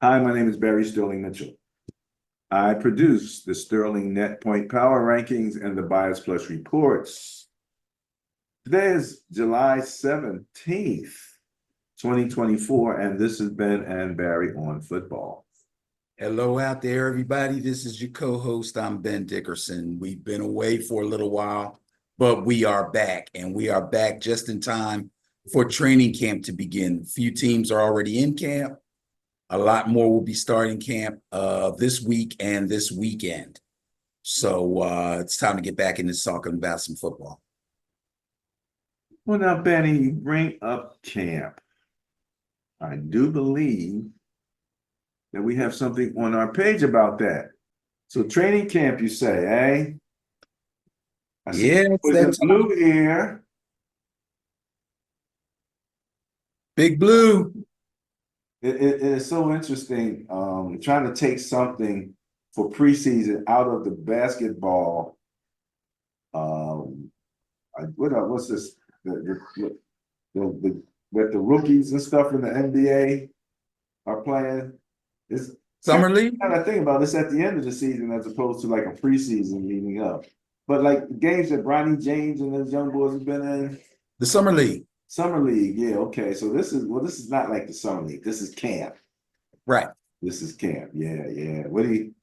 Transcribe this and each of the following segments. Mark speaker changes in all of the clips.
Speaker 1: Hi, my name is Barry Sterling Mitchell. I produce the Sterling Net Point Power Rankings and the Bias Plus reports. Today is July 17th, 2024, and this has been and Barry on Football.
Speaker 2: Hello out there, everybody. This is your co-host. I'm Ben Dickerson. We've been away for a little while, but we are back, and we are back just in time for training camp to begin. A few teams are already in camp. A lot more will be starting camp this week and this weekend. So it's time to get back into talking about some football.
Speaker 1: Well, now, Benny, you bring up camp. I do believe that we have something on our page about that. So training camp, you say, eh? I see
Speaker 2: Yeah, it's that
Speaker 1: the blue here.
Speaker 2: Big Blue.
Speaker 1: It is so interesting, trying to take something for preseason out of the basketball. What's this? That the rookies and stuff in the NBA are playing. It's
Speaker 2: Summer League.
Speaker 1: I think about this at the end of the season as opposed to like a preseason leading up. But like the games that Bronny James and those young boys have been in.
Speaker 2: The Summer League.
Speaker 1: Summer League, yeah, okay. So this is not like the Summer League. This is camp.
Speaker 2: Right.
Speaker 1: This is camp. Yeah, yeah. What do you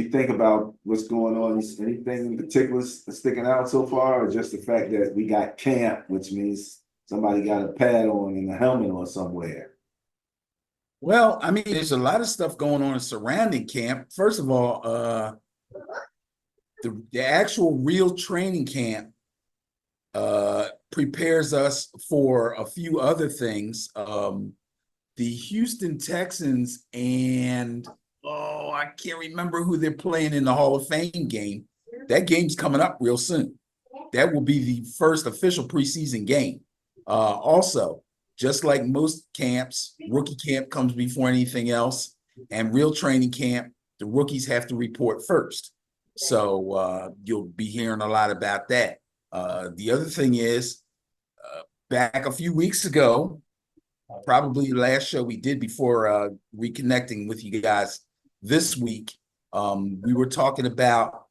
Speaker 1: think about what's going on? Anything in particular sticking out so far, or just the fact that we got camp, which means somebody got a pad on and a helmet on somewhere?
Speaker 2: Well, I mean, there's a lot of stuff going on surrounding camp. First of all, the actual real training camp prepares us for a few other things. The Houston Texans and I can't remember who they're playing in the Hall of Fame game. That game's coming up real soon. That will be the first official preseason game. Also, just like most camps, rookie camp comes before anything else, and real training camp, the rookies have to report first. So you'll be hearing a lot about that. The other thing is, back a few weeks ago, probably the last show we did before reconnecting with you guys this week, we were talking about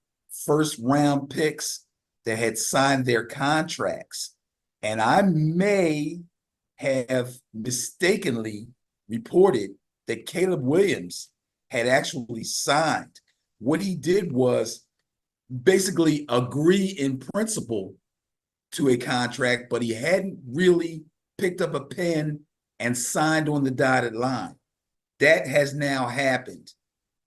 Speaker 2: first round picks that had signed their contracts. And I may have mistakenly reported that Caleb Williams had actually signed. What he did was basically agree in principle to a contract, but he hadn't really picked up a pen and signed on the dotted line. That has now happened.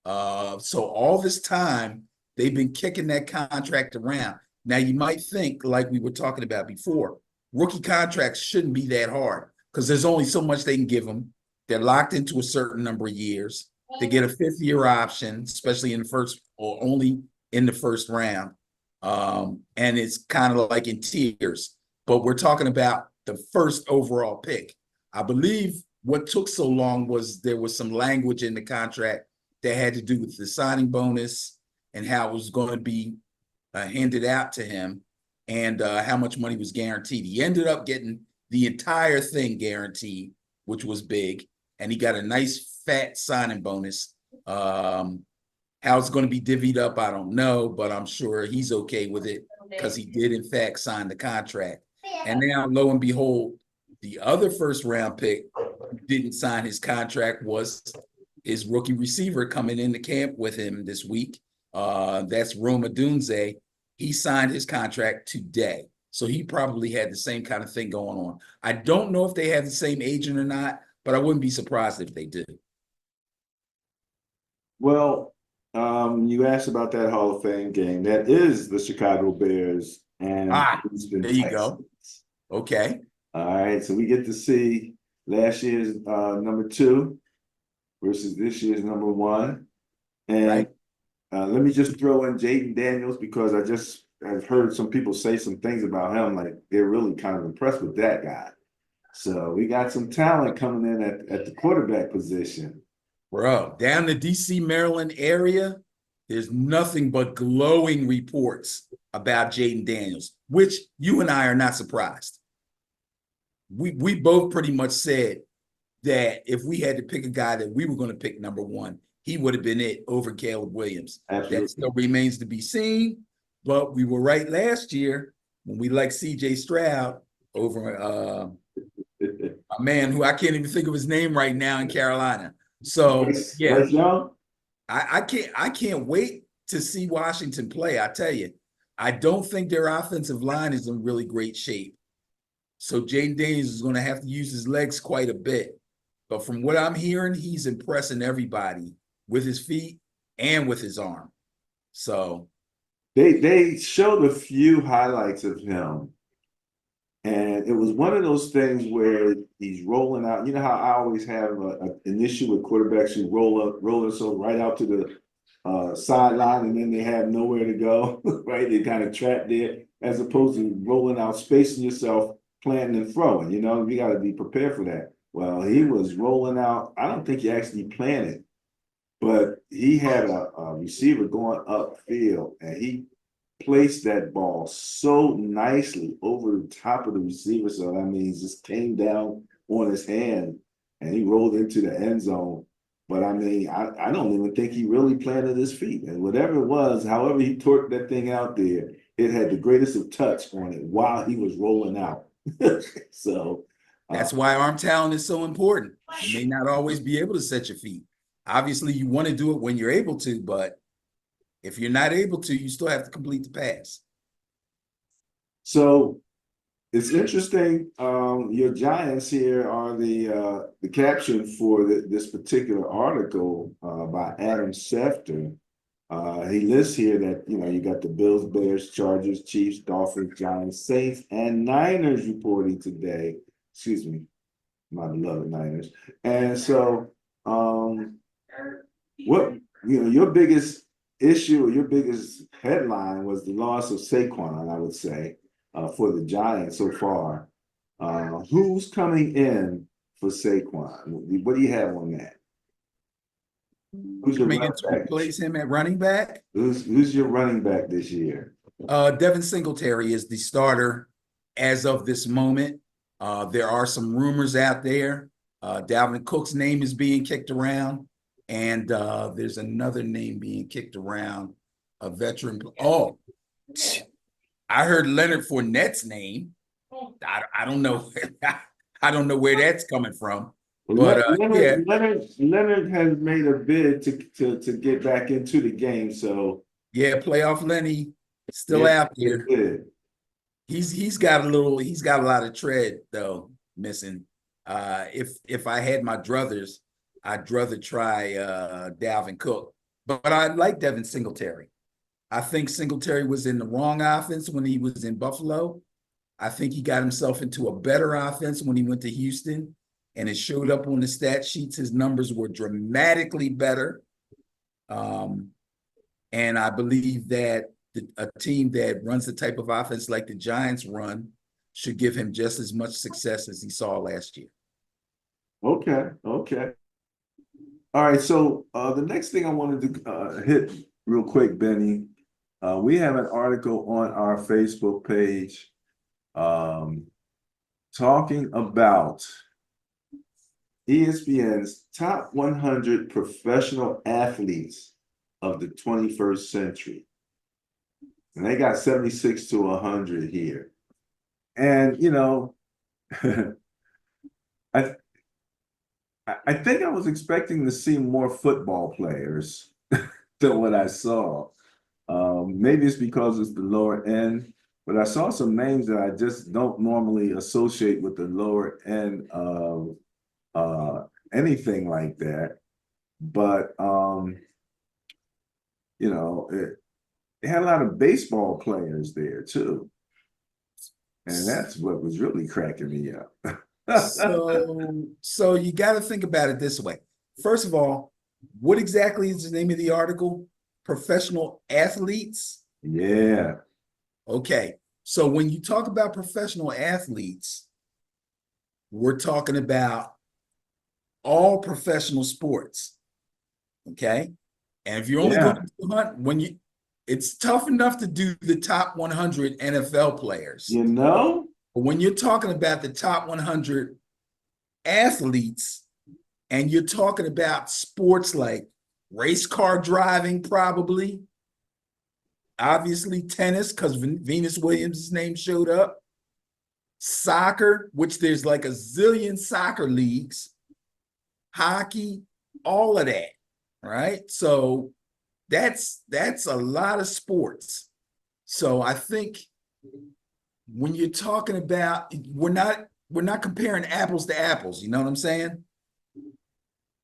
Speaker 2: So all this time, they've been kicking that contract around. Now, you might think, like we were talking about before, rookie contracts shouldn't be that hard because there's only so much they can give them. They're locked into a certain number of years. They get a fifth-year option, especially in the first or only in the first round. And it's kind of like in tiers. But we're talking about the first overall pick. I believe what took so long was there was some language in the contract that had to do with the signing bonus and how it was going to be handed out to him and how much money was guaranteed. He ended up getting the entire thing guaranteed, which was big, and he got a nice fat signing bonus. How it's going to be divvied up, I don't know, but I'm sure he's okay with it because he did, in fact, sign the contract. And now, lo and behold, the other first round pick who didn't sign his contract was his rookie receiver coming into camp with him this week. That's Rome Odunze. He signed his contract today. So he probably had the same kind of thing going on. I don't know if they have the same agent or not, but I wouldn't be surprised if they did.
Speaker 1: Well, you asked about that Hall of Fame game. That is the Chicago Bears and Houston
Speaker 2: there you
Speaker 1: Texans.
Speaker 2: go. Okay.
Speaker 1: All right, so we get to see last year's number 2 versus this year's number 1. And
Speaker 2: right.
Speaker 1: Let me just throw in Jayden Daniels because I've heard some people say some things about him, like they're really kind of impressed with that guy. So we got some talent coming in at the quarterback position.
Speaker 2: Bro, down the DC, Maryland area, there's nothing but glowing reports about Jayden Daniels, which you and I are not surprised. We both pretty much said that if we had to pick a guy that we were going to pick number one, he would have been it over Caleb Williams.
Speaker 1: Absolutely.
Speaker 2: That still remains to be seen, but we were right last year when we liked CJ Stroud over a man who I can't even think of his name right now in Carolina. So yeah,
Speaker 1: Bryce Young?
Speaker 2: I can't wait to see Washington play. I tell you, I don't think their offensive line is in really great shape. So Jaden Daniels is going to have to use his legs quite a bit. But from what I'm hearing, he's impressing everybody with his feet and with his arm. So
Speaker 1: They showed a few highlights of him. And it was one of those things where he's rolling out. You know how I always have an issue with quarterbacks who rolling so right out to the sideline, and then they have nowhere to go, right? They kind of trapped there, as opposed to rolling out, spacing yourself, planting and throwing. You know, you got to be prepared for that. Well, he was rolling out. I don't think he actually planted, but he had a receiver going upfield, and he placed that ball so nicely over the top of the receiver. So I mean, it just came down on his hand and he rolled into the end zone. But I mean, I don't even think he really planted his feet. And whatever it was, however he torqued that thing out there, it had the greatest of touch on it while he was rolling out. So
Speaker 2: that's why arm talent is so important. You may not always be able to set your feet. Obviously, you want to do it when you're able to, but if you're not able to, you still have to complete the pass.
Speaker 1: So it's interesting. Your Giants here are the caption for this particular article by Adam Schefter. He lists here that you got the Bills, Bears, Chargers, Chiefs, Dolphins, Giants, Saints, and Niners reporting today. Excuse me, my beloved Niners. And so, what your biggest issue or your biggest headline was the loss of Saquon, I would say, for the Giants so far. Who's coming in for Saquon? What do you have on that? Who's your
Speaker 2: Coming in
Speaker 1: running
Speaker 2: to
Speaker 1: back?
Speaker 2: replace him at running back?
Speaker 1: Who's your running back this year?
Speaker 2: Devin Singletary is the starter as of this moment. There are some rumors out there. Dalvin Cook's name is being kicked around. And there's another name being kicked around, a veteran. Oh, I heard Leonard Fournette's name. I don't know. I don't know where that's coming from. But
Speaker 1: Leonard has made a bid to get back into the game. So
Speaker 2: yeah, playoff Lenny still out there. He's got a lot of tread though missing. If I had my druthers, I'd rather try Dalvin Cook, but I like Devin Singletary. I think Singletary was in the wrong offense when he was in Buffalo. I think he got himself into a better offense when he went to Houston, and it showed up on the stat sheets. His numbers were dramatically better. And I believe that a team that runs the type of offense like the Giants run should give him just as much success as he saw last year.
Speaker 1: Okay. All right, so the next thing I wanted to hit real quick, Benny, we have an article on our Facebook page talking about ESPN's top 100 professional athletes of the 21st century. And they got 76 to 100 here. And, I think I was expecting to see more football players than what I saw. Maybe it's because it's the lower end, but I saw some names that I just don't normally associate with the lower end of anything like that. But it had a lot of baseball players there too. And that's what was really cracking me up.
Speaker 2: So you got to think about it this way. First of all, what exactly is the name of the article? Professional athletes?
Speaker 1: Yeah.
Speaker 2: Okay. So when you talk about professional athletes, we're talking about all professional sports. Okay. And if you're only going to hunt, it's tough enough to do the top 100 NFL players.
Speaker 1: But
Speaker 2: when you're talking about the top 100 athletes, And you're talking about sports like race car driving, probably. Obviously, tennis, because Venus Williams' name showed up. Soccer, which there's like a zillion soccer leagues, hockey, all of that, right? So that's a lot of sports. So I think when you're talking about, we're not comparing apples to apples, you know what I'm saying?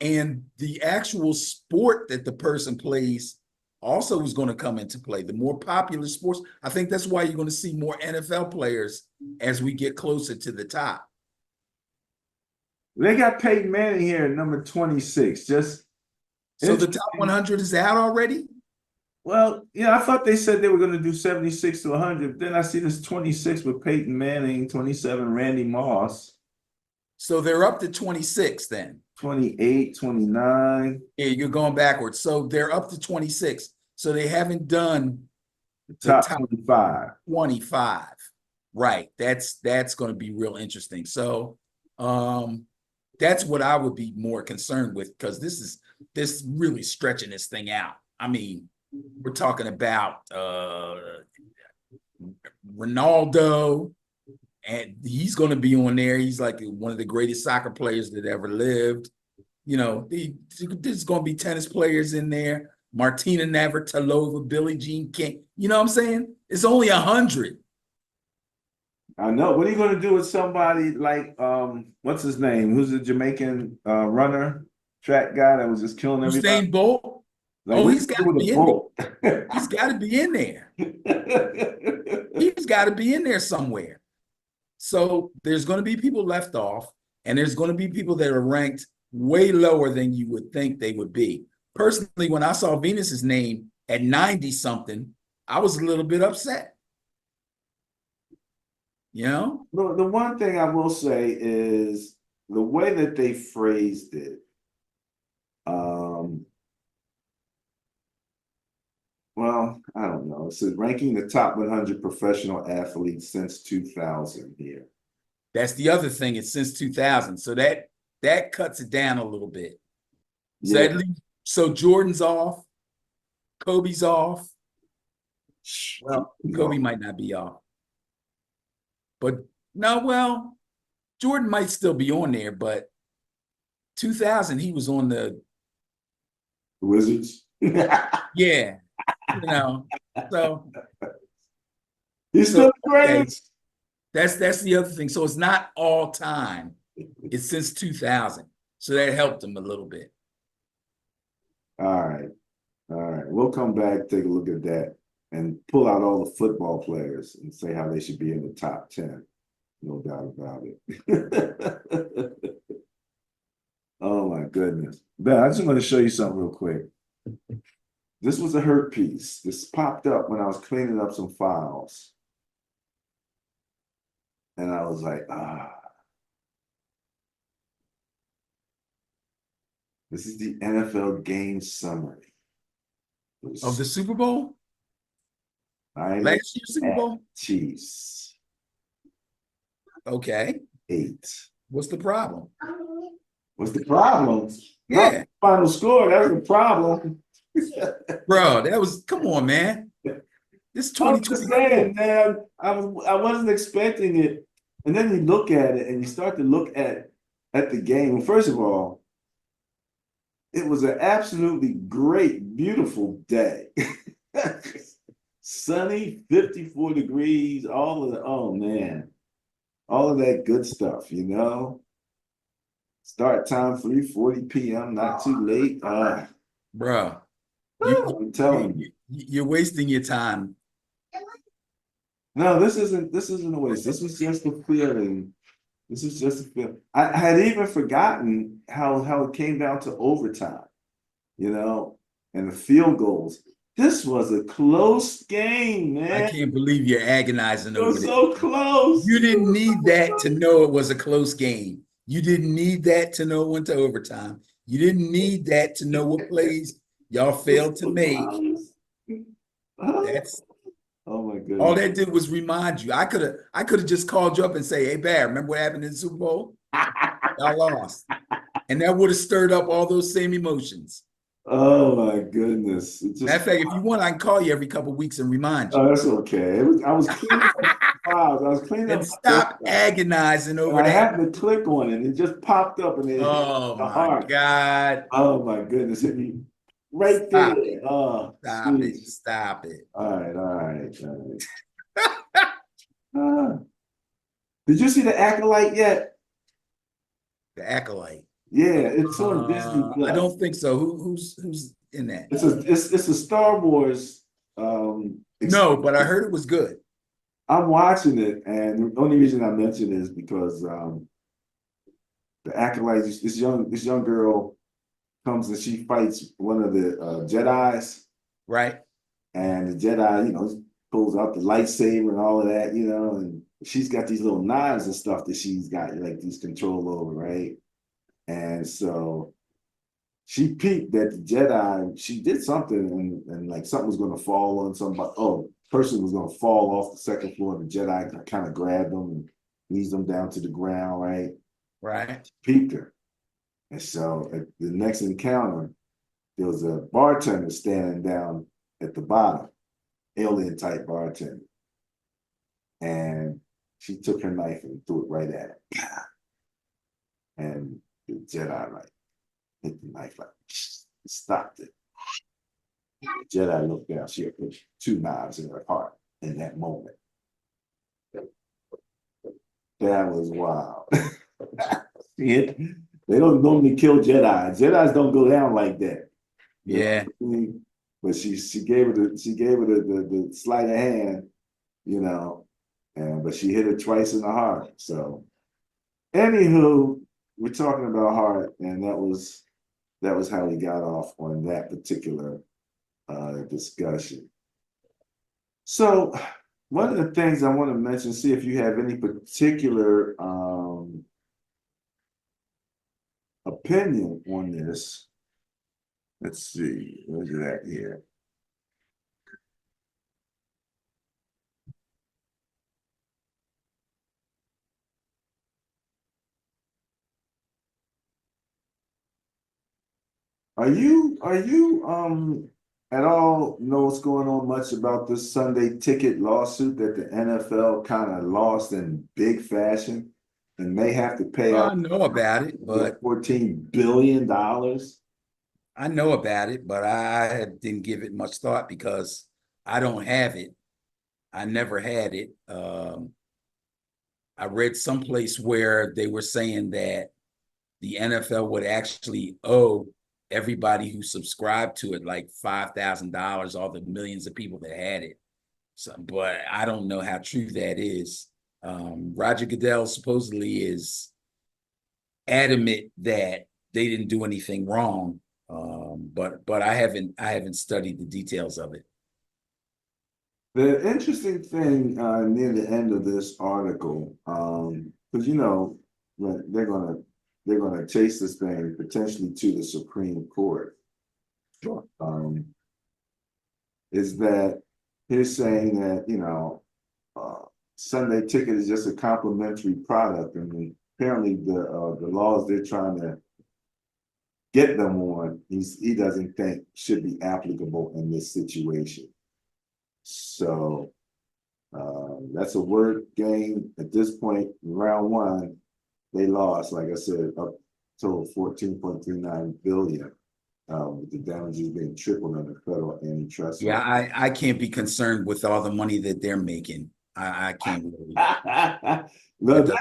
Speaker 2: And the actual sport that the person plays also is going to come into play. The more popular sports, I think that's why you're going to see more NFL players as we get closer to the top.
Speaker 1: They got Peyton Manning here at number 26. Just
Speaker 2: So the top 100 is out already?
Speaker 1: well, yeah, I thought they said they were going to do 76 to 100. Then I see this 26 with Peyton Manning, 27 Randy Moss,
Speaker 2: So they're up to 26 then.
Speaker 1: 28, 29.
Speaker 2: Yeah, you're going backwards. So they're up to 26. So they haven't done
Speaker 1: The
Speaker 2: the
Speaker 1: top
Speaker 2: top
Speaker 1: 25.
Speaker 2: 25. Right. That's going to be real interesting. So that's what I would be more concerned with, because this really stretching this thing out. I mean, we're talking about Ronaldo, and he's going to be on there. He's like one of the greatest soccer players that ever lived. You know, there's going to be tennis players in there. Martina Navratilova, Billie Jean King. You know what I'm saying? It's only 100.
Speaker 1: I know. What are you going to do with somebody like what's his name? Who's a Jamaican runner, track guy that was just killing everybody?
Speaker 2: Usain Bolt.
Speaker 1: Like,
Speaker 2: Oh,
Speaker 1: what
Speaker 2: he's
Speaker 1: do
Speaker 2: got
Speaker 1: you
Speaker 2: to
Speaker 1: do
Speaker 2: be
Speaker 1: with a
Speaker 2: in there.
Speaker 1: boat?
Speaker 2: He's got to be in there. He's got to be in there somewhere. So there's going to be people left off, and there's going to be people that are ranked way lower than you would think they would be. Personally, when I saw Venus's name at 90 something, I was a little bit upset. You know?
Speaker 1: The one thing I will say is the way that they phrased it. Well, I don't know. It says ranking the top 100 professional athletes since 2000 here.
Speaker 2: That's the other thing. It's since 2000. So that cuts it down a little bit. So,
Speaker 1: Yeah.
Speaker 2: so Jordan's off. Kobe's off. Well, Kobe might not be off. But no, well, Jordan might still be on there, but 2000, he was on the
Speaker 1: Wizards.
Speaker 2: yeah, you know. So
Speaker 1: He's still the greatest.
Speaker 2: That's the other thing. So it's not all time. It's since 2000. So that helped him a little bit.
Speaker 1: All right. We'll come back, take a look at that, and pull out all the football players and say how they should be in the top 10. No doubt about it. Oh my goodness. Ben, I just want to show you something real quick. This was a hurt piece. This popped up when I was cleaning up some files. And I was like, This is the NFL game summary.
Speaker 2: Of the Super Bowl? Last year's Super Bowl?
Speaker 1: Chiefs.
Speaker 2: Okay.
Speaker 1: 8.
Speaker 2: What's the problem?
Speaker 1: What's the problem?
Speaker 2: Yeah.
Speaker 1: Not final score, that was the problem.
Speaker 2: Bro, that was, come on, man. This
Speaker 1: I'm just
Speaker 2: 2020.
Speaker 1: saying, man, I wasn't expecting it. And then you look at it and you start to look at the game. Well, first of all, it was an absolutely great, beautiful day. Sunny, 54 degrees, oh man, all of that good stuff, you know. Start time 3:40 p.m., not too late.
Speaker 2: Bro,
Speaker 1: I'm telling you.
Speaker 2: You're wasting your time.
Speaker 1: No, this isn't a waste. This was just a feeling. This is just a feeling. I had even forgotten how it came down to overtime, you know, and the field goals. This was a close game, man.
Speaker 2: I can't believe you're agonizing
Speaker 1: It
Speaker 2: over
Speaker 1: was
Speaker 2: this.
Speaker 1: so close.
Speaker 2: You didn't need that to know it was a close game. You didn't need that to know it went to overtime. You didn't need that to know what plays y'all failed to make. That's
Speaker 1: oh my goodness.
Speaker 2: all that did was remind you. I could have just called you up and say, "Hey, Bear, remember what happened in the Super Bowl? Y'all lost." And that would have stirred up all those same emotions.
Speaker 1: Oh my goodness. It
Speaker 2: Matter
Speaker 1: just
Speaker 2: of fact, if you want, I can call you every couple of weeks and remind you.
Speaker 1: oh, that's okay. I was cleaning up files. I was cleaning up
Speaker 2: And
Speaker 1: my
Speaker 2: stop
Speaker 1: desktop,
Speaker 2: agonizing
Speaker 1: and
Speaker 2: over
Speaker 1: I
Speaker 2: that.
Speaker 1: happened to click on it, and it just popped up and it hit
Speaker 2: Oh
Speaker 1: the
Speaker 2: my
Speaker 1: heart.
Speaker 2: God.
Speaker 1: Oh my goodness, hit me right there.
Speaker 2: Stop it.
Speaker 1: Oh,
Speaker 2: Stop it.
Speaker 1: jeez.
Speaker 2: Stop it.
Speaker 1: All right, all right, all right. Ah. Did you see the Acolyte yet?
Speaker 2: The Acolyte.
Speaker 1: Yeah, it's on Disney
Speaker 2: I
Speaker 1: Plus.
Speaker 2: don't think so. Who's in that?
Speaker 1: It's a Star Wars
Speaker 2: No, but I heard it was good.
Speaker 1: I'm watching it, and the only reason I mention it is because the Acolyte, this young girl comes and she fights one of the Jedis,
Speaker 2: Right?
Speaker 1: and the Jedi, pulls out the lightsaber and all of that, and she's got these little knives and stuff that she's got like these control over, right? And so she peeped that the Jedi, she did something and like something was gonna fall on somebody. Oh, person was gonna fall off the second floor. The Jedi kind of grabbed them and leads them down to the ground, right?
Speaker 2: Right.
Speaker 1: Peeped her. And so at the next encounter, there was a bartender standing down at the bottom, alien type bartender. And she took her knife and threw it right at him. And the Jedi like hit the knife like stopped it. The Jedi looked down. She had put two knives in her heart in that moment. That was wild. They don't normally kill Jedi. Jedi's don't go down like that.
Speaker 2: Yeah.
Speaker 1: But she gave her the sleight of hand, but she hit her twice in the heart. So anywho, we're talking about heart, and that was how we got off on that particular discussion. So one of the things I want to mention, see if you have any particular opinion on this. Let's see, where's it at here? Are you at all know what's going on much about this Sunday ticket lawsuit that the NFL kind of lost in big fashion and may have to pay
Speaker 2: Well, I
Speaker 1: out
Speaker 2: know about it, but
Speaker 1: $14 billion?
Speaker 2: I know about it, but I didn't give it much thought because I don't have it. I never had it. I read someplace where they were saying that the NFL would actually owe everybody who subscribed to it like $5,000, all the millions of people that had it. So, but I don't know how true that is. Roger Goodell supposedly is adamant that they didn't do anything wrong. But I haven't studied the details of it.
Speaker 1: The interesting thing near the end of this article, because they're gonna chase this thing potentially to the Supreme Court.
Speaker 2: Sure.
Speaker 1: Is that he's saying that Sunday ticket is just a complimentary product, and apparently the laws they're trying to get them on, he doesn't think should be applicable in this situation. So that's a word game at this point. Round one, they lost, like I said, up to 14.39 billion. With the damages being tripled under federal antitrust.
Speaker 2: Yeah, I can't be concerned with all the money that they're making. I can't really.
Speaker 1: Look,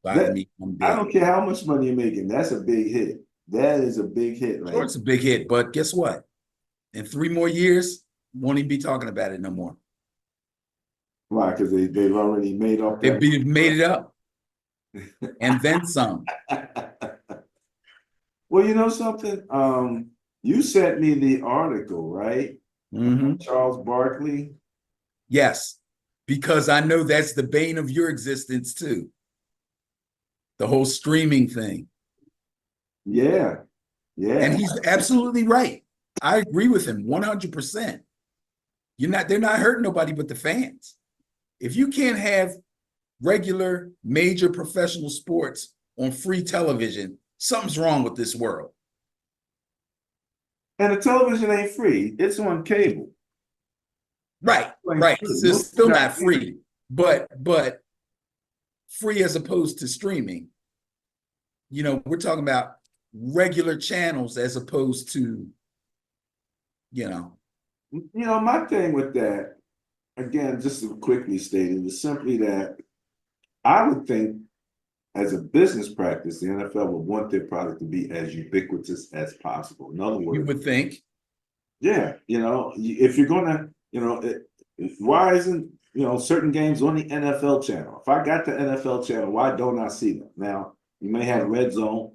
Speaker 2: Bother me one
Speaker 1: I
Speaker 2: bit.
Speaker 1: don't care how much money you're making. That's a big hit. That is a big hit, right?
Speaker 2: Sure, it's a big hit, but guess what? In 3 more years, won't even be talking about it no more.
Speaker 1: Why? Because they've already made up
Speaker 2: They've made it up, and then some.
Speaker 1: Well, you know something? You sent me the article, right?
Speaker 2: Mhm.
Speaker 1: Charles Barkley.
Speaker 2: Yes, because I know that's the bane of your existence too. The whole streaming thing.
Speaker 1: Yeah, yeah.
Speaker 2: And he's absolutely right. I agree with him 100%. They're not hurting nobody but the fans. If you can't have regular major professional sports on free television, something's wrong with this world.
Speaker 1: And the television ain't free. It's on cable.
Speaker 2: Right,
Speaker 1: Like,
Speaker 2: right. So it's
Speaker 1: most
Speaker 2: still
Speaker 1: got-
Speaker 2: not free, but free as opposed to streaming. You know, we're talking about regular channels as opposed to, you know.
Speaker 1: My thing with that, again, just to quickly state it, is simply that I would think as a business practice, the NFL would want their product to be as ubiquitous as possible. In other
Speaker 2: You
Speaker 1: words,
Speaker 2: would think.
Speaker 1: yeah, if you're gonna, why isn't, certain games on the NFL channel? If I got the NFL channel, why don't I see them? Now, you may have Red Zone.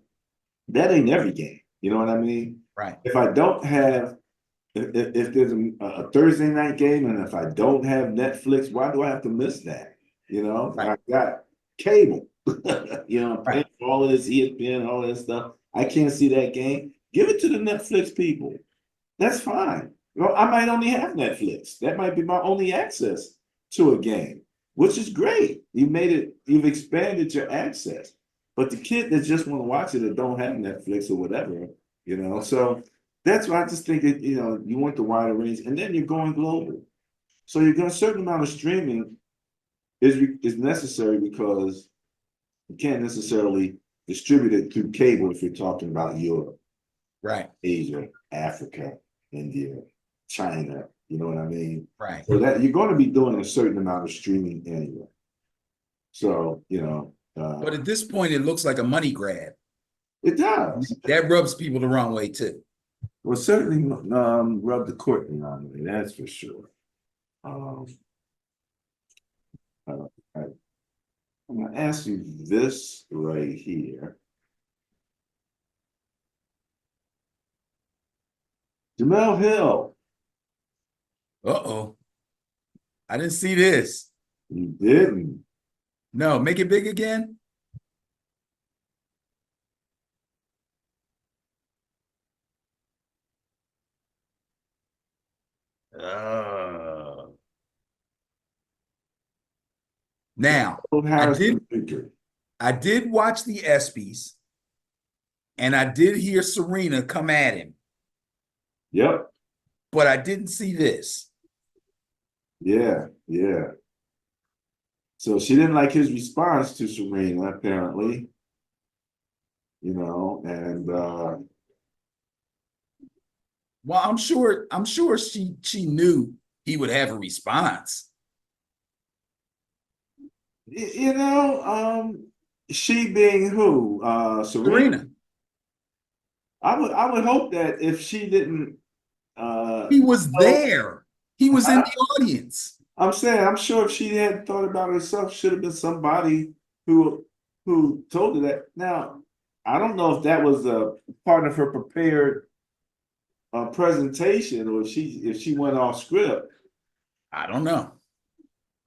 Speaker 1: That ain't every game. You know what I mean?
Speaker 2: Right.
Speaker 1: If I don't have, if there's a Thursday night game and if I don't have Netflix, why do I have to miss that?
Speaker 2: Right.
Speaker 1: I got cable. I'm paying
Speaker 2: Right.
Speaker 1: for all of this ESPN, all that stuff. I can't see that game. Give it to the Netflix people. That's fine. Well, I might only have Netflix. That might be my only access to a game, which is great. You've expanded your access. But the kid that just want to watch it or don't have Netflix or whatever, so that's why I just think that, you want the wider range, and then you're going global. So you're going a certain amount of streaming is necessary because you can't necessarily distribute it through cable if you're talking about Europe,
Speaker 2: Right.
Speaker 1: Asia, Africa, India, China, you know what I mean?
Speaker 2: Right.
Speaker 1: So that you're going to be doing a certain amount of streaming anyway. So,
Speaker 2: But at this point, it looks like a money grab.
Speaker 1: it does.
Speaker 2: That rubs people the wrong way too.
Speaker 1: Well, certainly rub the court around me, that's for sure. Um, I'm gonna ask you this right here. Jamel Hill,
Speaker 2: Uh-oh. I didn't see this.
Speaker 1: you didn't.
Speaker 2: No, make it big again. Now, I did watch the ESPYs, and I did hear Serena come at him,
Speaker 1: Yep.
Speaker 2: but I didn't see this.
Speaker 1: Yeah. So she didn't like his response to Serena, apparently. And
Speaker 2: Well, I'm sure she knew he would have a response.
Speaker 1: she being who? Serena. I would hope that if she didn't
Speaker 2: He was there. He was in the audience.
Speaker 1: I'm saying, I'm sure if she had thought about herself, should have been somebody who told her that. Now, I don't know if that was a part of her prepared presentation or if she went off script.
Speaker 2: I don't know.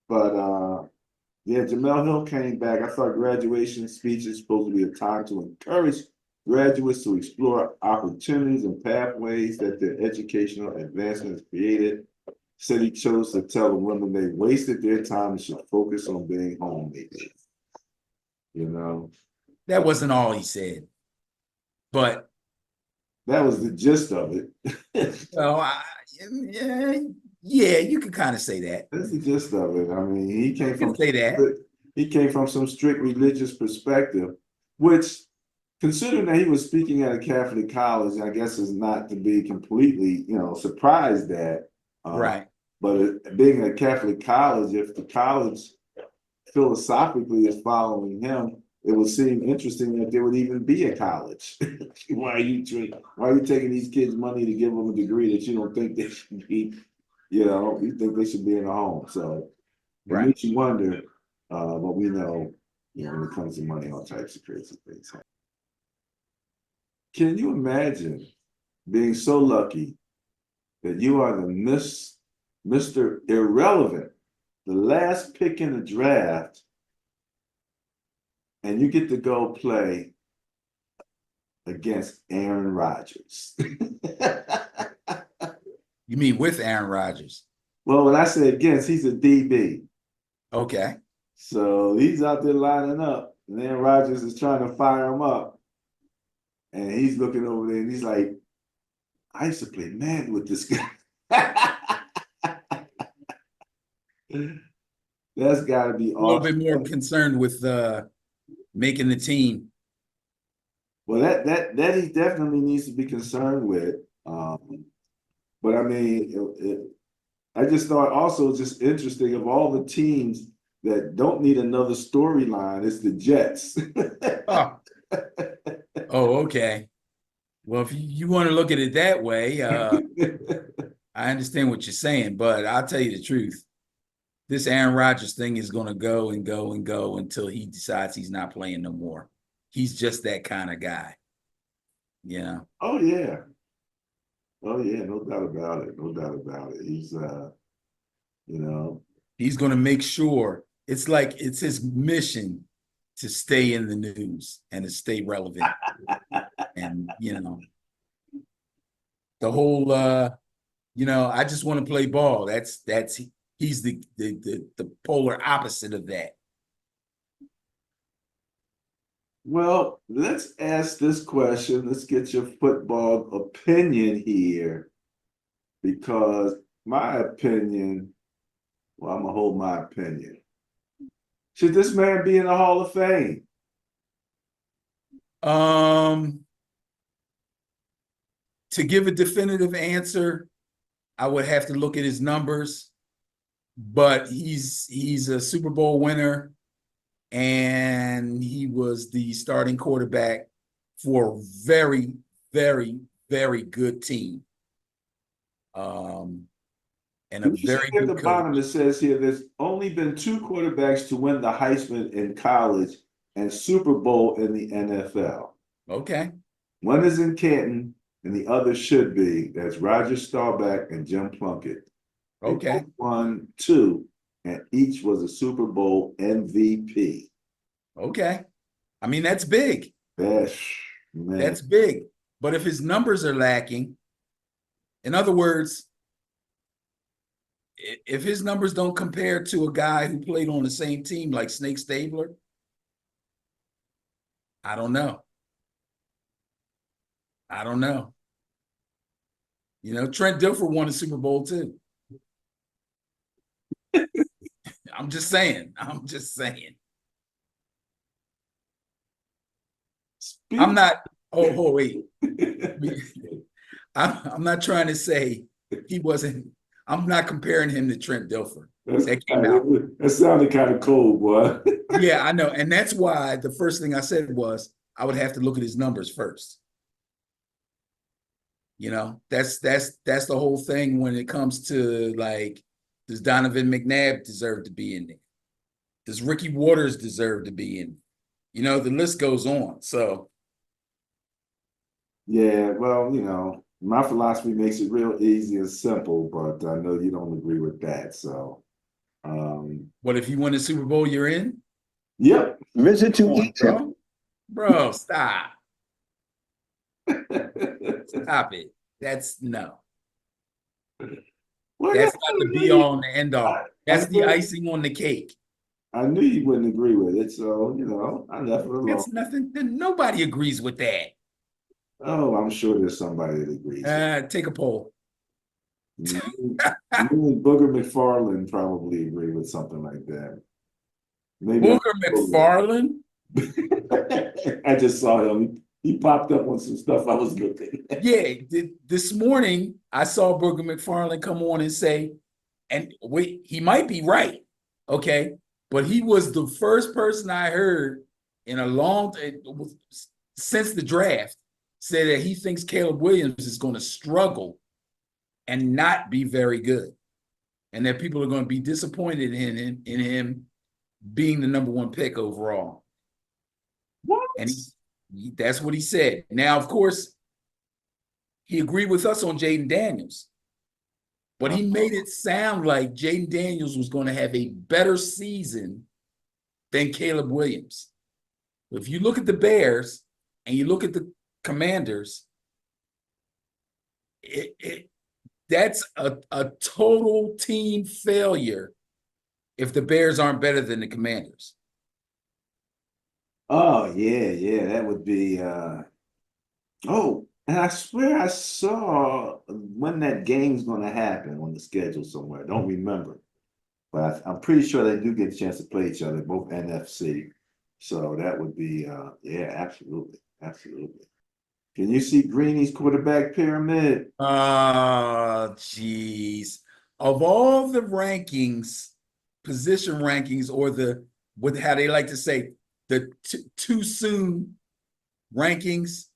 Speaker 1: But yeah, Jamel Hill came back. I thought graduation speech is supposed to be a time to encourage graduates to explore opportunities and pathways that their educational advancement has created. Said he chose to tell the women they wasted their time and should focus on being homemakers.
Speaker 2: That wasn't all he said, but
Speaker 1: that was the gist of it.
Speaker 2: well, yeah, you could kind of say that.
Speaker 1: That's the gist of it. I mean, he came from
Speaker 2: say that.
Speaker 1: He came from some strict religious perspective, which, considering that he was speaking at a Catholic college, I guess is not to be completely, surprised at.
Speaker 2: Right.
Speaker 1: But being a Catholic college, if the college philosophically is following him, it would seem interesting that there would even be a college. Why are you taking these kids money to give them a degree that you don't think they should be, you think they should be in a home? So it makes you wonder, but we know, when it comes to money, all types of crazy things happen. Can you imagine being so lucky that you are the Mr. Irrelevant, the last pick in the draft, and you get to go play against Aaron Rodgers?
Speaker 2: You mean with Aaron Rodgers?
Speaker 1: Well, when I say against, he's a DB.
Speaker 2: Okay.
Speaker 1: So he's out there lining up, and Aaron Rodgers is trying to fire him up. And he's looking over there and he's like, I used to play mad with this guy. That's gotta be
Speaker 2: A little bit
Speaker 1: awesome.
Speaker 2: more concerned with making the team.
Speaker 1: Well, that he definitely needs to be concerned with. But I mean, I just thought also just interesting of all the teams that don't need another storyline, it's the Jets.
Speaker 2: Oh, oh, okay. Well, if you want to look at it that way, I understand what you're saying, but I'll tell you the truth. This Aaron Rodgers thing is going to go and go and go until he decides he's not playing no more. He's just that kind of guy. You know?
Speaker 1: Oh yeah. Oh yeah, no doubt about it. No doubt about it. He's you know,
Speaker 2: He's going to make sure it's like it's his mission to stay in the news and to stay relevant. And, you know, the whole I just want to play ball. That's he's the polar opposite of that.
Speaker 1: well, let's ask this question. Let's get your football opinion here. Because my opinion, well, I'm gonna hold my opinion. Should this man be in the Hall of Fame?
Speaker 2: To give a definitive answer, I would have to look at his numbers, but he's a Super Bowl winner, and he was the starting quarterback for a very, very, very good team. And a
Speaker 1: You see
Speaker 2: very
Speaker 1: at the
Speaker 2: good
Speaker 1: bottom, it
Speaker 2: coach.
Speaker 1: says here there's only been two quarterbacks to win the Heisman in college and Super Bowl in the NFL.
Speaker 2: Okay.
Speaker 1: One is in Canton, and the other should be. That's Roger Staubach and Jim Plunkett. They
Speaker 2: Okay.
Speaker 1: both won two, and each was a Super Bowl MVP.
Speaker 2: Okay. I mean, that's big.
Speaker 1: That's man.
Speaker 2: That's big. But if his numbers are lacking, in other words, if his numbers don't compare to a guy who played on the same team like Snake Stabler, I don't know. I don't know. You know, Trent Dilfer won a Super Bowl too. I'm just saying. I'm just saying. I'm not. Oh, wait. I'm not trying to say he wasn't. I'm not comparing him to Trent Dilfer. That came out.
Speaker 1: That sounded kind of cold, boy.
Speaker 2: Yeah, I know. And that's why the first thing I said was I would have to look at his numbers first. You know, that's the whole thing when it comes to like, does Donovan McNabb deserve to be in there? Does Ricky Waters deserve to be in? You know, the list goes on. So
Speaker 1: Yeah, well, you know, my philosophy makes it real easy and simple, but I know you don't agree with that. So
Speaker 2: what if you win the Super Bowl, you're in?
Speaker 1: yep.
Speaker 3: Visit to
Speaker 2: Come on,
Speaker 3: Egypt.
Speaker 2: bro, stop. Stop it. That's no.
Speaker 1: Well,
Speaker 2: That's not the be all and the end all. That's the
Speaker 1: knew-
Speaker 2: icing on the cake.
Speaker 1: I knew you wouldn't agree with it, so you know, I left it alone.
Speaker 2: That's nothing. Nobody agrees with that.
Speaker 1: Oh, I'm sure there's somebody that agrees.
Speaker 2: Take a poll.
Speaker 1: You and Booger McFarland probably agree with something like that. Maybe
Speaker 2: Booger McFarland.
Speaker 1: I just saw him. He popped up on some stuff I was looking at.
Speaker 2: Yeah, this morning I saw Booger McFarland come on and say, and wait, he might be right, okay, but he was the first person I heard in a long since the draft say that he thinks Caleb Williams is going to struggle and not be very good, and that people are going to be disappointed in him being the number one pick overall.
Speaker 1: What?
Speaker 2: And that's what he said. Now, of course, he agreed with us on Jaden Daniels, but he made it sound like Jaden Daniels was going to have a better season than Caleb Williams. If you look at the Bears and you look at the Commanders, that's a total team failure if the Bears aren't better than the Commanders.
Speaker 1: Oh yeah, that would be Oh, and I swear I saw when that game's gonna happen on the schedule somewhere. Don't remember. But I'm pretty sure they do get a chance to play each other, both NFC. So that would be, yeah, absolutely, absolutely. Can you see Greeny's quarterback pyramid?
Speaker 2: Geez. Of all the rankings, position rankings, or the what how they like to say, the too soon rankings,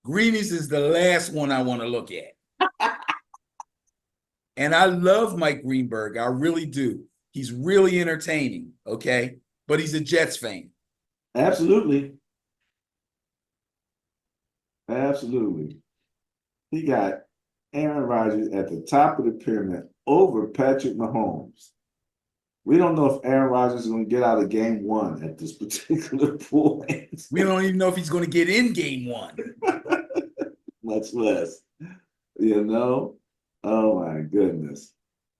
Speaker 2: Greenies is the last one I want to look at. And I love Mike Greenberg. I really do. He's really entertaining, okay? But he's a Jets fan.
Speaker 1: Absolutely, absolutely. He got Aaron Rodgers at the top of the pyramid over Patrick Mahomes. We don't know if Aaron Rodgers is going to get out of game one at this particular point.
Speaker 2: We don't even know if he's going to get in game one.
Speaker 1: Much less, you know? Oh my goodness.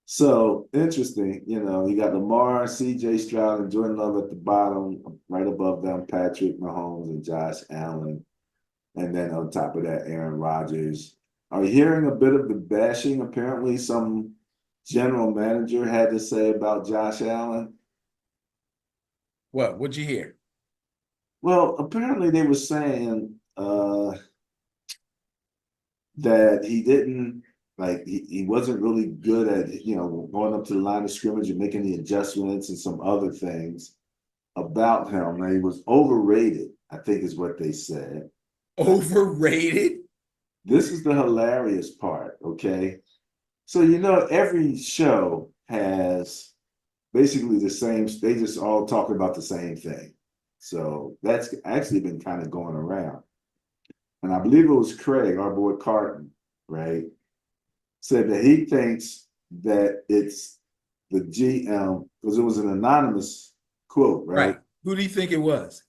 Speaker 1: So interesting, you got Lamar, CJ Stroud, and Jordan Love at the bottom, right above them, Patrick Mahomes and Josh Allen. And then on top of that, Aaron Rodgers. Are you hearing a bit of the bashing? Apparently, some general manager had to say about Josh Allen.
Speaker 2: What? What'd you hear?
Speaker 1: Well, apparently they were saying that he didn't he wasn't really good at going up to the line of scrimmage and making the adjustments and some other things about him. Now he was overrated, I think is what they said.
Speaker 2: Overrated?
Speaker 1: This is the hilarious part, okay? So every show has basically the same, they just all talk about the same thing. So that's actually been kind of going around. And I believe it was Craig, our boy Carton, right? Said that he thinks that it's the GM, because it was an anonymous quote, right?
Speaker 2: Who do you think it was?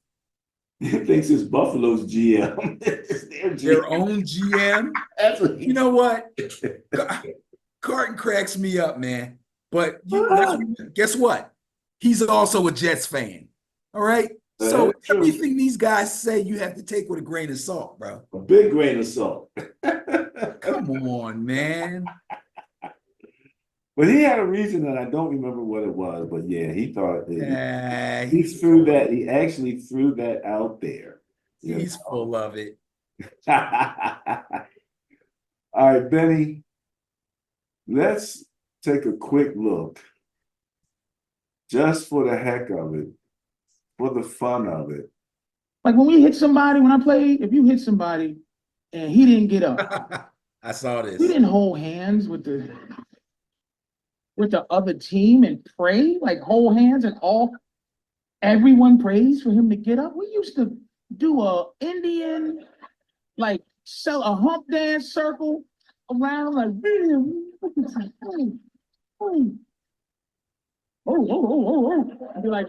Speaker 1: He thinks it's Buffalo's GM. It's their GM.
Speaker 2: Their own GM?
Speaker 1: That's what
Speaker 2: You know what? Carton cracks me up, man. But guess what? He's also a Jets fan. All right. So everything these guys say, you have to take with a grain of salt, bro.
Speaker 1: A big grain of salt.
Speaker 2: Come on, man.
Speaker 1: But he had a reason that I don't remember what it was. But yeah, he thought he threw that. He actually threw that out there.
Speaker 2: He's full of it.
Speaker 1: All right, Benny. Let's take a quick look, just for the heck of it, for the fun of it.
Speaker 3: Like when we hit somebody, when I played, if you hit somebody and he didn't get up,
Speaker 2: I saw this.
Speaker 3: we didn't hold hands with the other team and pray, like hold hands and everyone prays for him to get up. We used to do a Indian, like sell a hump dance circle around, like I'd be like,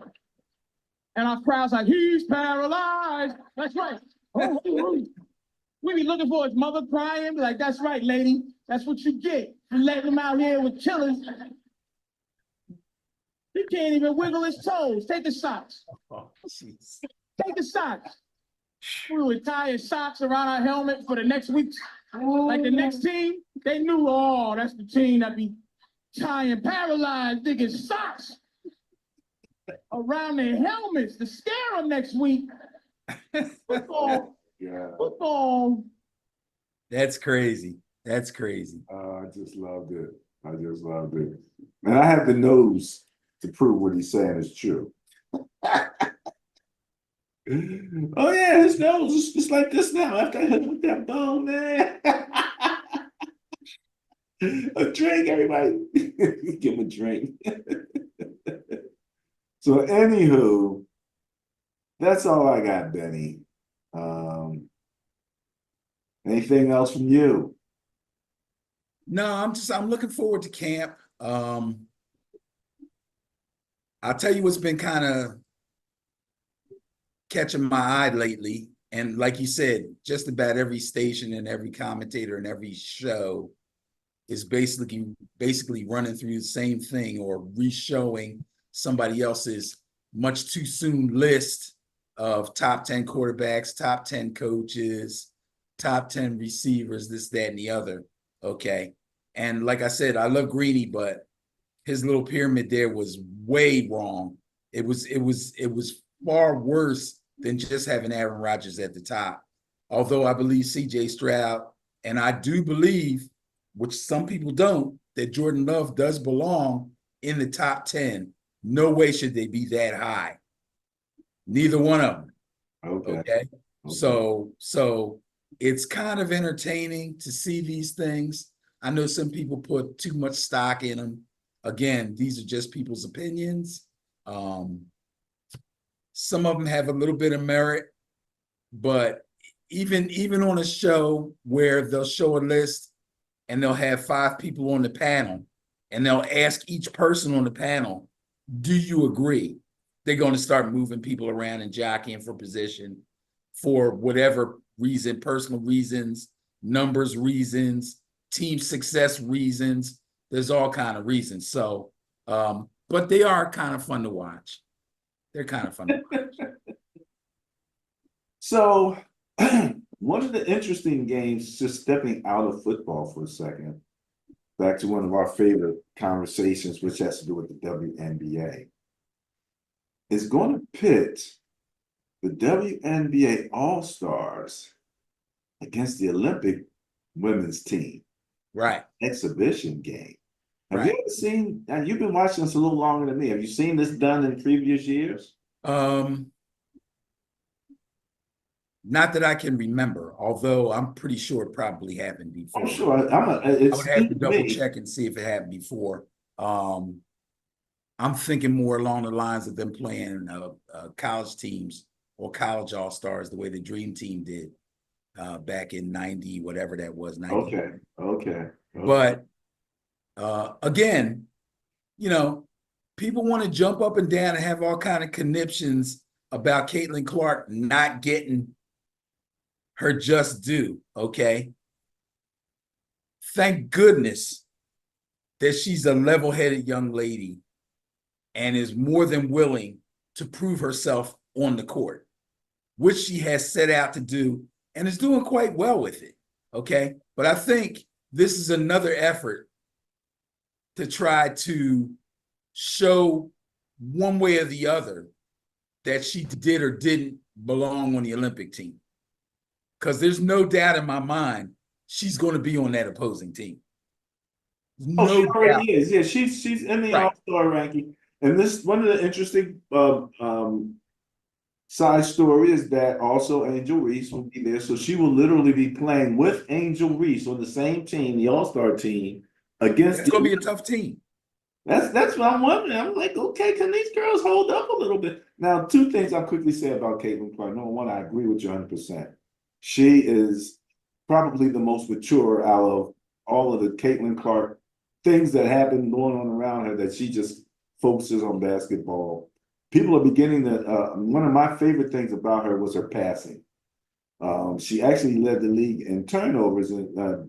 Speaker 3: and our crowd's like, he's paralyzed. That's right. We be looking for his mother crying, be like, that's right, lady. That's what you get for letting him out here with killers. He can't even wiggle his toes. Take his socks.
Speaker 2: Oh, jeez.
Speaker 3: Take his socks. We would tie his socks around our helmet for the next week. Like the next team, they knew, oh, that's the team that be tying paralyzed niggas' socks around their helmets to scare them next week. Football.
Speaker 1: Yeah.
Speaker 3: Football.
Speaker 2: That's crazy. That's crazy.
Speaker 1: I just loved it. I just loved it. And I have the nose to prove what he's saying is true. Oh yeah, his nose is just like this now. After I hit him with that bone, man. A drink, everybody. Give him a drink. So, anywho, that's all I got, Benny. Anything else from you?
Speaker 2: No, I'm looking forward to camp. I'll tell you what's been kind of catching my eye lately. And like you said, just about every station and every commentator and every show is basically running through the same thing or re-showing somebody else's much too soon list of top 10 quarterbacks, top 10 coaches, top 10 receivers, this, that, and the other. Okay. And like I said, I love Greeny, but his little pyramid there was way wrong. It was far worse than just having Aaron Rodgers at the top. Although I believe CJ Stroud, and I do believe, which some people don't, that Jordan Love does belong in the top 10. No way should they be that high. Neither one of them. Okay. So it's kind of entertaining to see these things. I know some people put too much stock in them. Again, these are just people's opinions. Some of them have a little bit of merit, but even on a show where they'll show a list and they'll have 5 people on the panel and they'll ask each person on the panel, do you agree? They're going to start moving people around and jockeying for position for whatever reason, personal reasons, numbers reasons, team success reasons. There's all kind of reasons. So, but they are kind of fun to watch. They're kind of fun to watch.
Speaker 1: So one of the interesting games, just stepping out of football for a second, back to one of our favorite conversations, which has to do with the WNBA, is going to pit the WNBA All-Stars against the Olympic women's team.
Speaker 2: Right.
Speaker 1: Exhibition game. Have
Speaker 2: Right.
Speaker 1: you ever seen, and you've been watching this a little longer than me, have you seen this done in previous years?
Speaker 2: Not that I can remember, although I'm pretty sure it probably happened before.
Speaker 1: I'm sure.
Speaker 2: I
Speaker 1: It's
Speaker 2: would have to double check and see if it happened before. I'm thinking more along the lines of them playing college teams or college all-stars the way the Dream Team did back in 90, whatever that was. 90.
Speaker 1: Okay.
Speaker 2: But again, you know, people want to jump up and down and have all kind of conniptions about Caitlin Clark not getting her just due, okay? Thank goodness that she's a level-headed young lady and is more than willing to prove herself on the court, which she has set out to do and is doing quite well with it, okay? But I think this is another effort to try to show one way or the other that she did or didn't belong on the Olympic team. Because there's no doubt in my mind she's going to be on that opposing team.
Speaker 1: No she already is. Yeah, she's in the All-Star ranking. And this one of the interesting side story is that also Angel Reese will be there. So she will literally be playing with Angel Reese on the same team, the All-Star team, against.
Speaker 2: It's going to be a tough team.
Speaker 1: That's what I'm wondering. I'm like, okay, can these girls hold up a little bit? Now, 2 things I'll quickly say about Caitlin Clark. Number one, I agree with you 100%. She is probably the most mature out of all of the Caitlin Clark things that have been going on around her, that she just focuses on basketball. People are beginning to, one of my favorite things about her was her passing. She actually led the league in turnovers,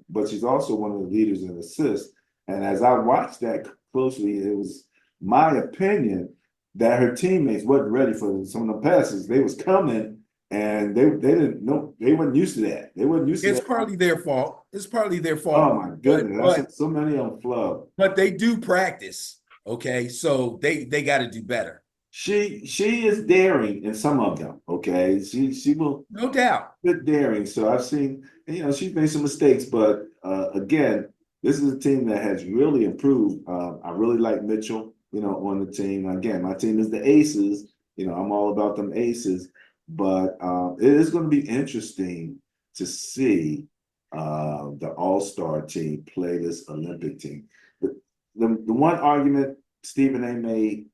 Speaker 1: but she's also one of the leaders in assists. And as I watched that closely, it was my opinion that her teammates wasn't ready for some of the passes. They was coming and they didn't know, they weren't used to that. They weren't used to
Speaker 2: It's
Speaker 1: that.
Speaker 2: partly their fault. It's partly their fault.
Speaker 1: Oh my goodness, that's so many on the flub.
Speaker 2: But they do practice, okay? So they got to do better.
Speaker 1: She is daring in some of them, okay? She will,
Speaker 2: no doubt,
Speaker 1: bit daring. So I've seen, you know, she's made some mistakes, but again, this is a team that has really improved. I really like Mitchell, you know, on the team. Again, my team is the Aces. You know, I'm all about them Aces. But it is going to be interesting to see the All-Star team play this Olympic team. The one argument Stephen A. made,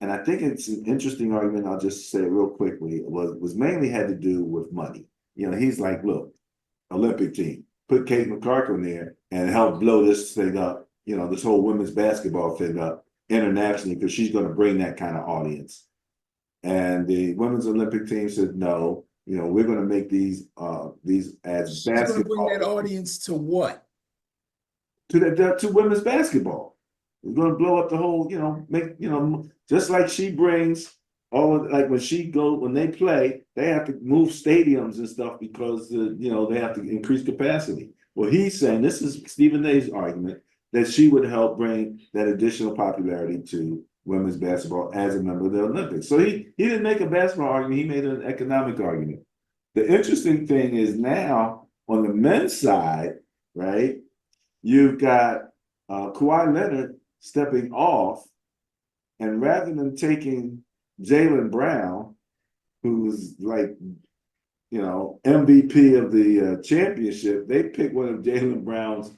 Speaker 1: and I think it's an interesting argument, I'll just say it real quickly, was mainly had to do with money. You know, he's like, look, Olympic team, put Caitlin Clark on there and help blow this thing up, you know, this whole women's basketball thing up internationally, because she's going to bring that kind of audience. And the women's Olympic team said, no, you know, we're going to make these as basketball.
Speaker 2: She's going to bring that audience to what?
Speaker 1: To women's basketball. We're going to blow up the whole, you know, make, you know, just like she brings all of, like when they play, they have to move stadiums and stuff because they have to increase capacity. Well, he's saying, this is Stephen A's argument, that she would help bring that additional popularity to women's basketball as a member of the Olympics. So he didn't make a basketball argument, he made an economic argument. The interesting thing is now on the men's side, right? You've got Kawhi Leonard stepping off, and rather than taking Jaylen Brown, who's like, MVP of the championship, they picked one of Jaylen Brown's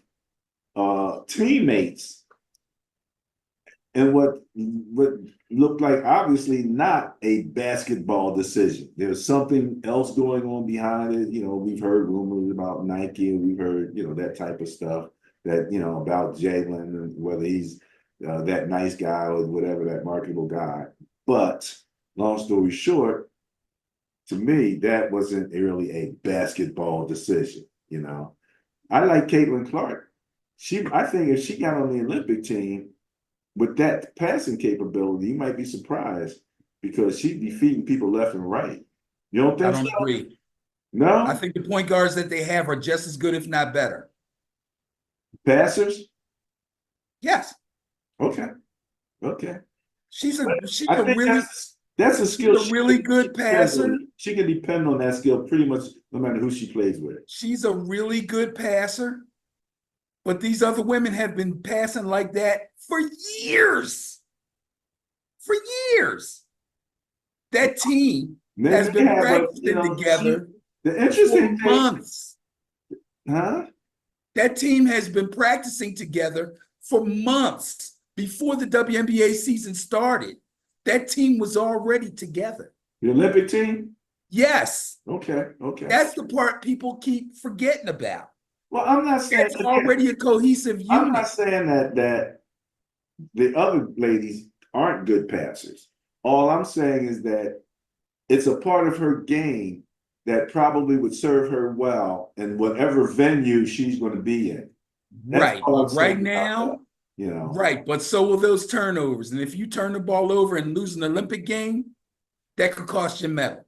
Speaker 1: teammates. And what looked like obviously not a basketball decision. There's something else going on behind it. We've heard rumors about Nike, and we've heard, that type of stuff that, about Jaylen and whether he's that nice guy or whatever, that marketable guy. But long story short, to me, that wasn't really a basketball decision. I like Caitlin Clark. I think if she got on the Olympic team with that passing capability, you might be surprised because she'd be feeding people left and right. You don't think
Speaker 2: I don't
Speaker 1: so?
Speaker 2: agree.
Speaker 1: No?
Speaker 2: I think the point guards that they have are just as good, if not better.
Speaker 1: Passers?
Speaker 2: Yes.
Speaker 1: Okay.
Speaker 2: She's
Speaker 1: I
Speaker 2: a
Speaker 1: think
Speaker 2: really
Speaker 1: that's a skill.
Speaker 2: she's a really good passer.
Speaker 1: She can depend on that skill pretty much no matter who she plays with.
Speaker 2: She's a really good passer. But these other women have been passing like that for years. For years. That team has been practicing together
Speaker 1: the interesting
Speaker 2: for months.
Speaker 1: Huh?
Speaker 2: That team has been practicing together for months before the WNBA season started. That team was already together.
Speaker 1: The Olympic team?
Speaker 2: Yes.
Speaker 1: Okay.
Speaker 2: That's the part people keep forgetting about.
Speaker 1: Well, I'm not saying
Speaker 2: it's already a cohesive unit.
Speaker 1: I'm not saying that the other ladies aren't good passers. All I'm saying is that it's a part of her game that probably would serve her well in whatever venue she's going to be in.
Speaker 2: Right. Right now,
Speaker 1: right.
Speaker 2: But so will those turnovers. And if you turn the ball over and lose an Olympic game, that could cost you medal.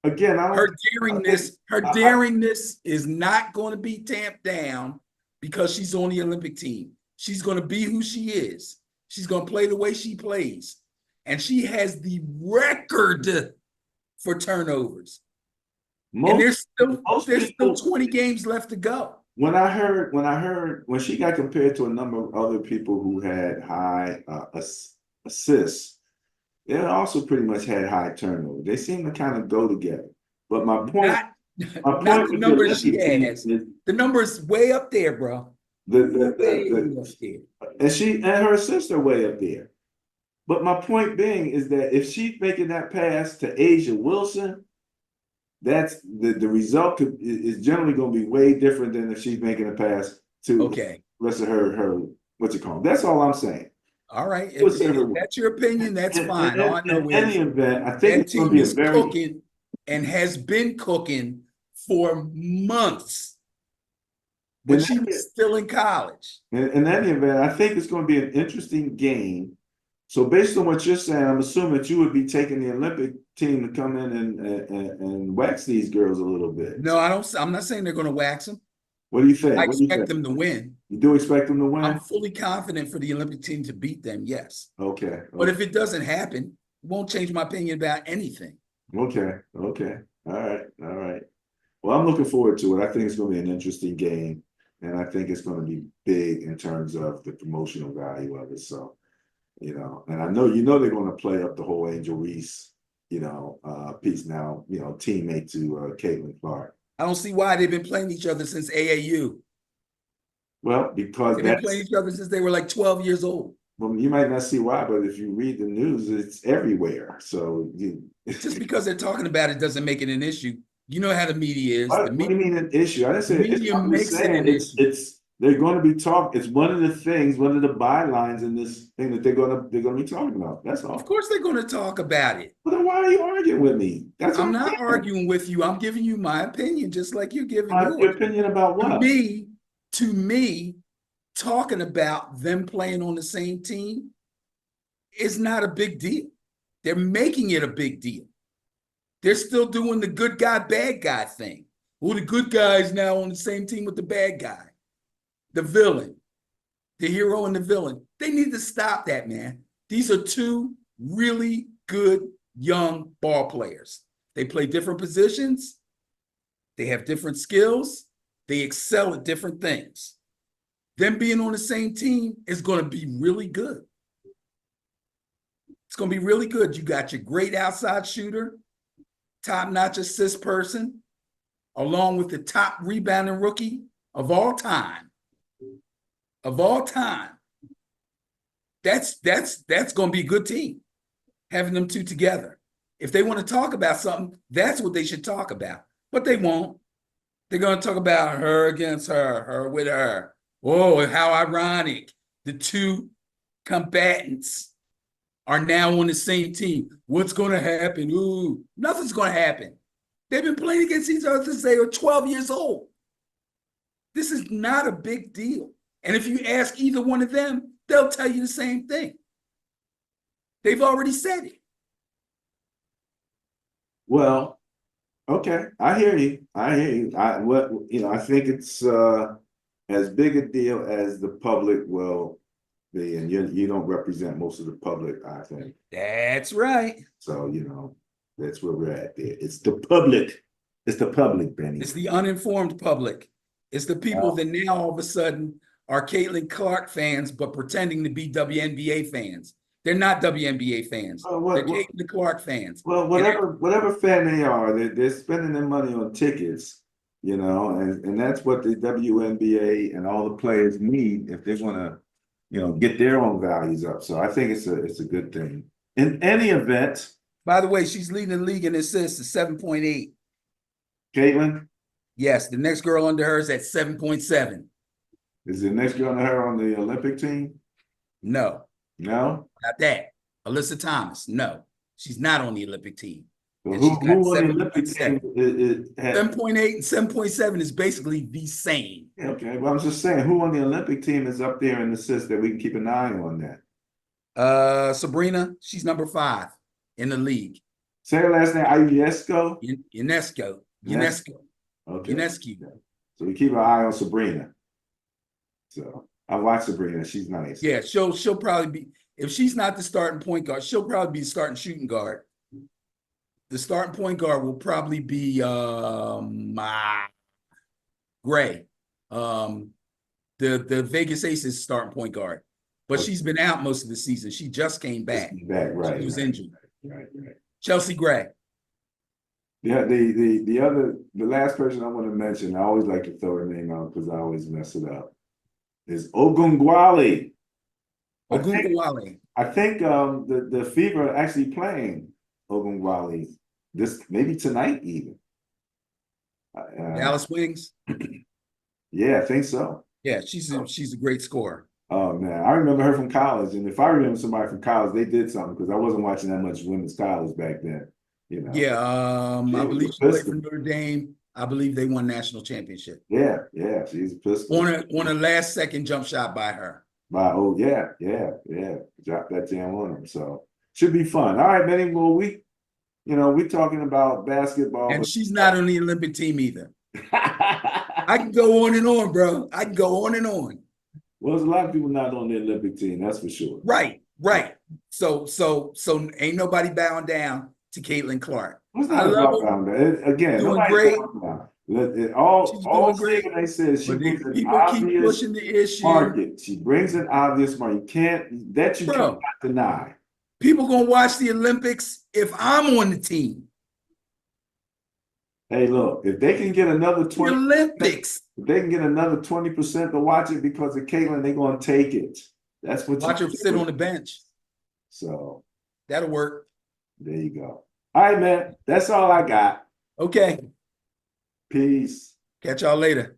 Speaker 1: Again,
Speaker 2: her daringness is not going to be tamped down because she's on the Olympic team. She's going to be who she is. She's going to play the way she plays. And she has the record for turnovers. And there's still 20 games left to go.
Speaker 1: When she got compared to a number of other people who had high assists, they also pretty much had high turnover. They seem to kind of go together. But my point,
Speaker 2: not the numbers she has. The numbers way up there, bro.
Speaker 1: And her assists are way up there. But my point being is that if she's making that pass to A'ja Wilson, that's the result is generally going to be way different than if she's making a pass to the rest of her what's it called? That's all I'm saying.
Speaker 2: All right. If that's your opinion, that's fine. All I know
Speaker 1: in any event, I think
Speaker 2: that team is cooking and has been cooking for months when she was still in college.
Speaker 1: In any event, I think it's going to be an interesting game. So based on what you're saying, I'm assuming that you would be taking the Olympic team to come in and wax these girls a little bit.
Speaker 2: No, I'm not saying they're going to wax them.
Speaker 1: What do you think?
Speaker 2: I expect them to win.
Speaker 1: You do expect them to win?
Speaker 2: I'm fully confident for the Olympic team to beat them, yes.
Speaker 1: Okay.
Speaker 2: But if it doesn't happen, it won't change my opinion about anything.
Speaker 1: Okay. All right. Well, I'm looking forward to it. I think it's going to be an interesting game. And I think it's going to be big in terms of the promotional value of it. So, and I know they're going to play up the whole Angel Reese, piece now, teammate to Caitlin Clark.
Speaker 2: I don't see why they've been playing each other since AAU.
Speaker 1: Well, because
Speaker 2: they've been playing each other since they were like 12 years old.
Speaker 1: Well, you might not see why, but if you read the news, it's everywhere. So
Speaker 2: just because they're talking about it doesn't make it an issue. You know how the media is.
Speaker 1: What do you mean an issue? I didn't say
Speaker 2: the media makes it an issue.
Speaker 1: It's they're going to be talking. It's one of the things, one of the bylines in this thing that they're going to be talking about. That's all.
Speaker 2: Of course, they're going to talk about it.
Speaker 1: Well, then why are you arguing with me?
Speaker 2: I'm not arguing with you. I'm giving you my opinion, just like you're giving yours.
Speaker 1: Your opinion about what?
Speaker 2: To me, talking about them playing on the same team is not a big deal. They're making it a big deal. They're still doing the good guy, bad guy thing. Well, the good guy is now on the same team with the bad guy, the villain, the hero and the villain. They need to stop that, man. These are two really good young ball players. They play different positions. They have different skills. They excel at different things. Them being on the same team is going to be really good. It's going to be really good. You got your great outside shooter, top-notch assist person, along with the top rebounding rookie of all time. Of all time. That's going to be a good team, having them two together. If they want to talk about something, that's what they should talk about. But they won't. They're going to talk about her against her, her with her. Oh, how ironic. The two combatants are now on the same team. What's going to happen? Ooh, nothing's going to happen. They've been playing against each other since they were 12 years old. This is not a big deal. And if you ask either one of them, they'll tell you the same thing. They've already said it.
Speaker 1: Well, okay, I hear you. I hear you. I think it's as big a deal as the public will be, and you don't represent most of the public, I think.
Speaker 2: That's right.
Speaker 1: So, that's where we're at there. It's the public. It's the public, Benny.
Speaker 2: It's the uninformed public. It's the people that now all of a sudden are Caitlin Clark fans, but pretending to be WNBA fans. They're not WNBA fans. They're Caitlin Clark fans.
Speaker 1: Well, whatever fan they are, they're spending their money on tickets, and that's what the WNBA and all the players need if they're gonna, get their own values up. So I think it's a good thing. In any event,
Speaker 2: by the way, she's leading the league in assists at 7.8.
Speaker 1: Caitlin?
Speaker 2: Yes, the next girl under her is at 7.7.
Speaker 1: Is the next girl under her on the Olympic team?
Speaker 2: No.
Speaker 1: No?
Speaker 2: Not that. Alyssa Thomas. No. She's not on the Olympic team.
Speaker 1: Well, who on the Olympic team
Speaker 2: 7.8 and 7.7 is basically the same.
Speaker 1: Okay, well, I'm just saying, who on the Olympic team is up there in assists that we can keep an eye on that?
Speaker 2: Sabrina, she's number 5 in the league.
Speaker 1: Say her last name, Ionesco?
Speaker 2: UNESCO.
Speaker 1: Okay.
Speaker 2: UNESCO.
Speaker 1: So we keep an eye on Sabrina. So I watch Sabrina. She's nice.
Speaker 2: Yeah, she'll probably be, if she's not the starting point guard, she'll probably be the starting shooting guard. The starting point guard will probably be Gray. The Vegas Aces starting point guard. But she's been out most of the season. She just came back.
Speaker 1: Right.
Speaker 2: She was injured.
Speaker 1: Right.
Speaker 2: Chelsea Gray.
Speaker 1: Yeah, the last person I want to mention, I always like to throw her name out because I always mess it up, is Ogungwali.
Speaker 2: Ogungwali.
Speaker 1: I think the Fever are actually playing Ogungwali this maybe tonight even.
Speaker 2: Dallas Wings.
Speaker 1: Yeah, I think so.
Speaker 2: Yeah, she's a great scorer.
Speaker 1: Oh man, I remember her from college, and if I remember somebody from college, they did something because I wasn't watching that much women's college back then.
Speaker 2: Yeah, I believe she played for Notre Dame. I believe they won national championship.
Speaker 1: Yeah, she's a pistol.
Speaker 2: On a last second jump shot by her.
Speaker 1: Yeah. Drop that jam on them. So should be fun. All right, Benny. Well, we're talking about basketball.
Speaker 2: And she's not on the Olympic team either. I can go on and on, bro. I can go on and on.
Speaker 1: Well, there's a lot of people not on the Olympic team, that's for sure.
Speaker 2: Right. So ain't nobody bowing down to Caitlin Clark.
Speaker 1: I love her. Again,
Speaker 2: doing great.
Speaker 1: All great. They said she brings an
Speaker 2: people keep pushing the issue.
Speaker 1: Market. She brings an obvious market. You cannot deny.
Speaker 2: People gonna watch the Olympics if I'm on the team.
Speaker 1: Hey, look, if they can get another 20
Speaker 2: Olympics,
Speaker 1: if they can get another 20% to watch it because of Caitlin, they're gonna take it. That's what
Speaker 2: watch her sit on the bench.
Speaker 1: So
Speaker 2: that'll work.
Speaker 1: There you go. All right, man. That's all I got.
Speaker 2: Okay.
Speaker 1: Peace.
Speaker 2: Catch y'all later.